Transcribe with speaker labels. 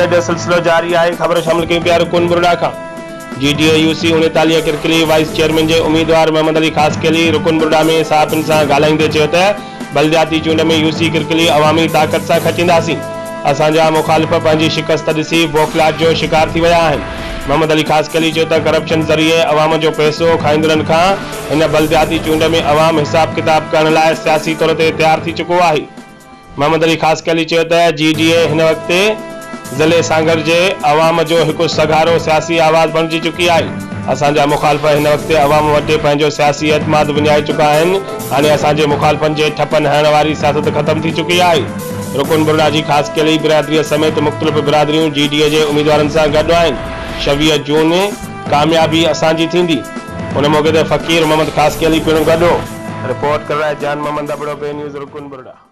Speaker 1: Update सिलसिलो जारी है। खबर शामिल कयूं पिया रुकन बुरड़ा खां। GDA UC 39 किरकिली वाइस चेयरमैन के उम्मीदवार मोहम्मद अली खासकेली रुकन बुरड़ा में सहाफ़ियुनि सां ॻाल्हाईंदे चयो त बलदियाती चूंड में UC किरकिली अवामी ताक़त सां खचींदासीं। असांजा मुखालिफ़ पंहिंजी शिकस्त ॾिसी बौखलाहट जो शिकार थी विया आहिनि। मोहम्मद अली खासकेली चयो त करप्शन ज़रिए अवाम जो पैसो खाईंदड़नि खां हिन बलदियाती चूंड में अवाम हिसाब किताब करण लाइ सियासी तौर ते तैयार थी चुको आहे। मोहम्मद अली खासकेली चयो त GDA हिन वक़्तु ज़िले सांगर जे अवाम जो एक सगारो सियासी आवाज़ बणिजी चुकी है। असांजा मुखालिफ़ हिन वक़्तु अवाम वटि पंहिंजो सियासी एतमाद विञाए चुका आहिनि। हाणे असांजे मुखालिफ़नि जे ठपनि हणण वारी सियासत ख़त्म थी चुकी है। रुकन बुरड़ा जी खासकेली बिरादरी समेत मुख़्तलिफ़ बिरादरियूं GDA जे उम्मीदवारनि सां गॾु आहिनि। 26 जून कामयाबी असांजी थींदी। उन मौके ते फ़कीर मोहम्मद खासकेली पिणु गॾु हो। रिपोर्ट कर रहा है जान मोहम्मद अबड़ो, बे न्यूज़ रुकन बुरड़ा।